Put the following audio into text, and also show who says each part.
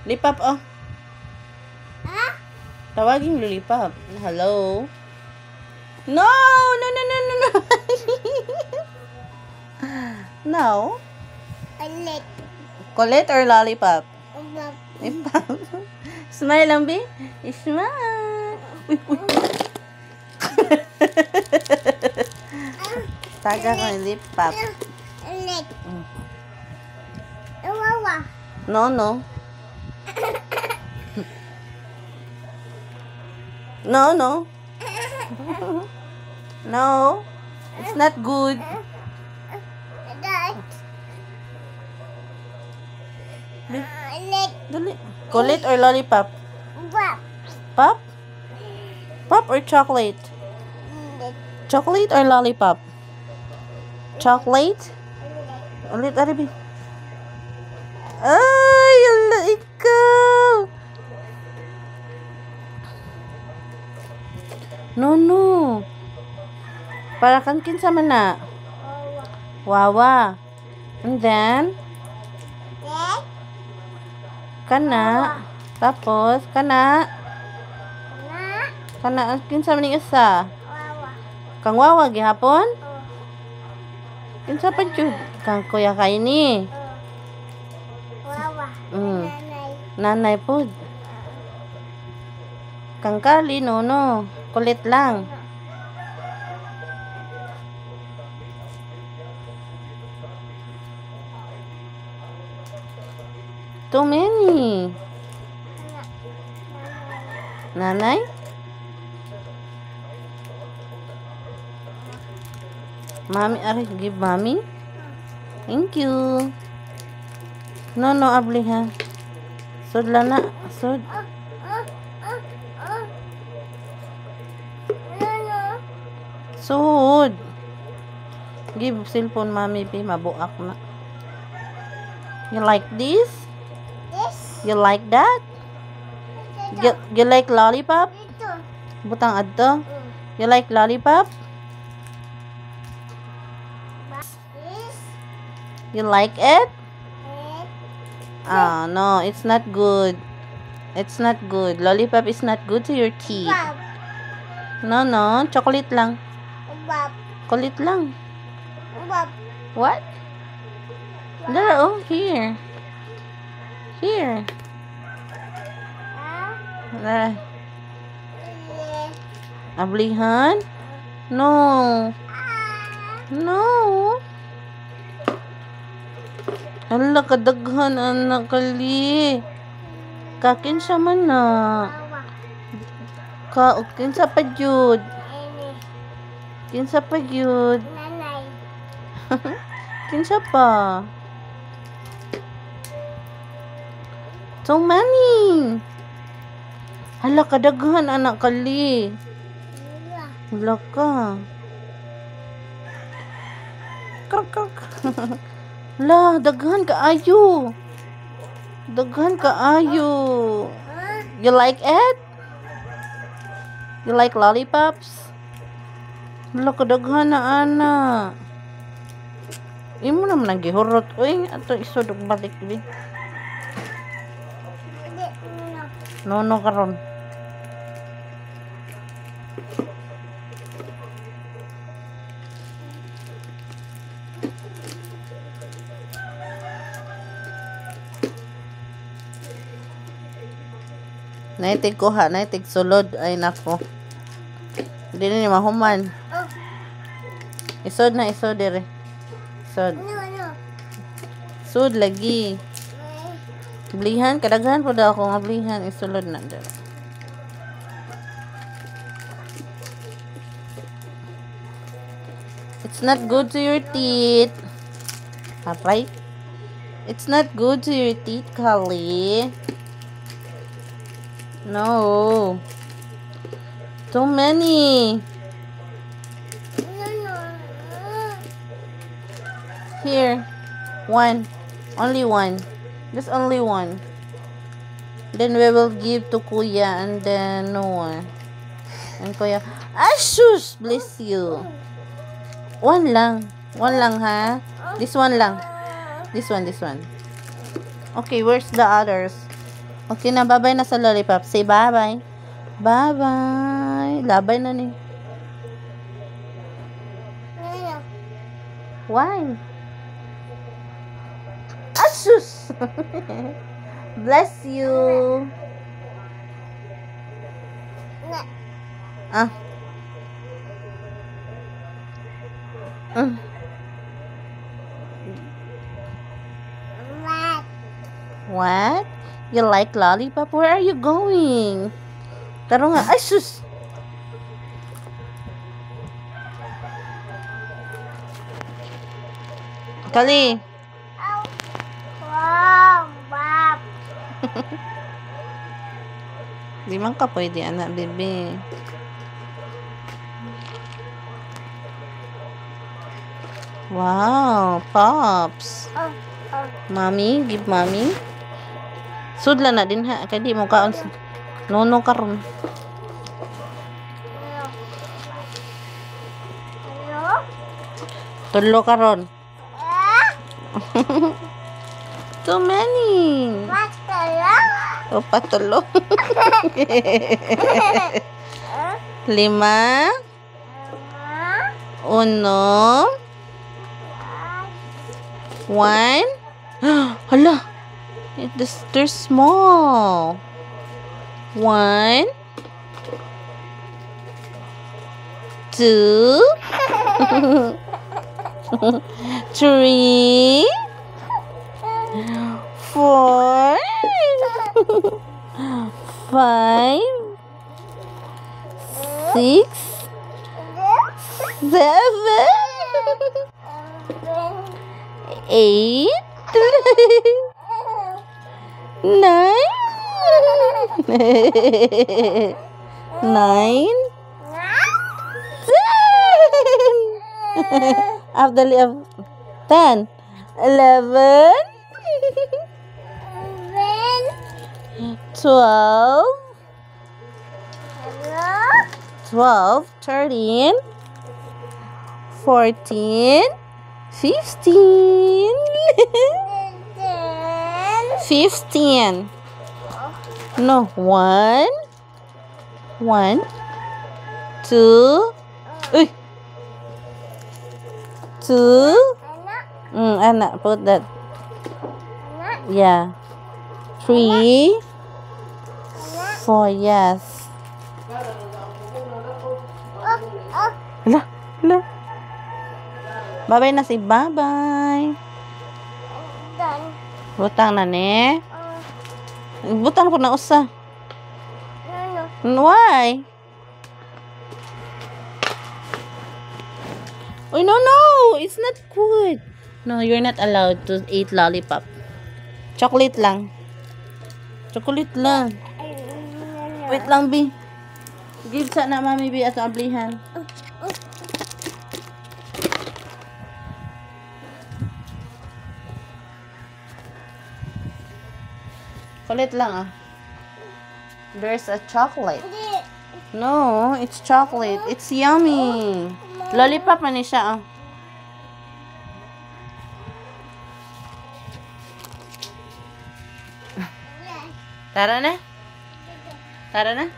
Speaker 1: Lipap, oh. Tawagin Lollipop. Hello? No! No, no, no, no, no. No?
Speaker 2: Ulit.
Speaker 1: Colette or Lollipop?
Speaker 2: Ubab.
Speaker 1: Lipop. Smile lang, B. Smile. Uy, uy. Taga ko yung Lipop.
Speaker 2: Ulit. Uwawa.
Speaker 1: No, no. No, no. No. It's not good.
Speaker 2: Dad. Ulit.
Speaker 1: Dali. Colette or Lollipop?
Speaker 2: Ubab.
Speaker 1: Pop? Pop or chocolate?
Speaker 2: Ulit.
Speaker 1: Chocolate or Lollipop? Chocolate? Ulit, Arabi. Ay, ala, ikaw. No, no. Para kan kinsa man na. Wawa. And then,
Speaker 2: Ulit.
Speaker 1: kana. Tapos, kana.
Speaker 2: Na.
Speaker 1: Kana, kinsa man yung isa.
Speaker 2: Wawa.
Speaker 1: Kang wawa, gihapon?
Speaker 2: Oh.
Speaker 1: Kinsa pa jud? Kang kuya kaini.
Speaker 2: Wawa.
Speaker 1: Mm.
Speaker 2: Nanay.
Speaker 1: Nanay po. Kang kali, no, no. Kulit lang. Too many. Nanay? Mami, aray, give mommy. Thank you. No, no, abli ha. Sud lang na. Sud.
Speaker 2: Ano?
Speaker 1: Sud. Give cellphone mommy, pi. Mabuak na. You like this?
Speaker 2: This?
Speaker 1: You like that? You like lollipop?
Speaker 2: Ito.
Speaker 1: Butang adto. You like lollipop?
Speaker 2: This?
Speaker 1: You like it?
Speaker 2: It?
Speaker 1: Ah, no, it's not good. It's not good. Lollipop is not good to your teeth.
Speaker 2: Ubab.
Speaker 1: No, no. Chocolate lang.
Speaker 2: Ubab.
Speaker 1: Kulit lang.
Speaker 2: Ubab.
Speaker 1: What? There, oh, here. Here.
Speaker 2: Ah?
Speaker 1: There.
Speaker 2: Ulit.
Speaker 1: Ablihan? No. No. Hala, kadaghan, anak kali. Kakin siya man na.
Speaker 2: Wawa.
Speaker 1: Kinsa pa jud.
Speaker 2: Ene.
Speaker 1: Kinsa pa jud.
Speaker 2: Nanay.
Speaker 1: Kinsa pa. So many. Hala, kadaghan, anak kali.
Speaker 2: Wala.
Speaker 1: Hala ka. Krak. Hala, daghan ka ayo. Daghan ka ayo.
Speaker 2: Ah?
Speaker 1: You like it? You like lollipops? Hala, kadaghan na, ana. Imo naman ang gihurot. Uy, ato isod og balik, bi.
Speaker 2: Hindi. No.
Speaker 1: No karon. Naitig ko ha, naitig sulod. Ay nako. Hindi na ni mahuman.
Speaker 2: Oh.
Speaker 1: Isod na, isod dire. Isod.
Speaker 2: No.
Speaker 1: Sud lagi. Blihan, kadaghan po daw ako nga blihan. Isulod na dire. It's not good to your teeth. Apay. It's not good to your teeth, Kali. No. Too many.
Speaker 2: No.
Speaker 1: Here. One. Only one. Just only one. Then we will give to Kuya and then no one. And Kuya. Ashush! Bless you. One lang. One lang ha. This one lang. This one. Okay, where's the others? Okay na, bye-bye na sa lollipop. Say bye-bye. Bye-bye. Labay na ni.
Speaker 2: Ano?
Speaker 1: Why? Asus! Bless you.
Speaker 2: Na.
Speaker 1: Ah. Mm.
Speaker 2: What?
Speaker 1: What? You like lollipop? Where are you going? Taro nga. Ay, sus! Kali.
Speaker 2: Oh. Wow, Bob.
Speaker 1: Di man ka pwede, anak, bebe. Wow, Pops.
Speaker 2: Oh, oh.
Speaker 1: Mommy, give mommy. Sudla na din ha. Kaya di mo kaon. Nono karon.
Speaker 2: Ano?
Speaker 1: Tulo karon.
Speaker 2: Ah?
Speaker 1: Too many.
Speaker 2: What the lang?
Speaker 1: O patulo. 5. Uno. 1. Hala. They're small. 1. 2. 3. 4. 5. 6. 7. 8. 9. 9. 10. After 10. 11. 12. 12. 13. 14. 15. 15. No. 1. 1. 2. Uy. 2. Anak, put that. Yeah. 3. 4. Yes. Hala. Hala. Bye-bye na si bye-bye. Butang na ne. Butang ko na usa. Why? Oh, no, no. It's not good. No, you're not allowed to eat lollipop. Chocolate lang. Chocolate lang. Wait lang, B. Give sa na, mami, B, ato ablihan. Chocolate lang, ah. There's a chocolate. No, it's chocolate. It's yummy. Lollipop man ni siya, oh. Tara na? Tara na?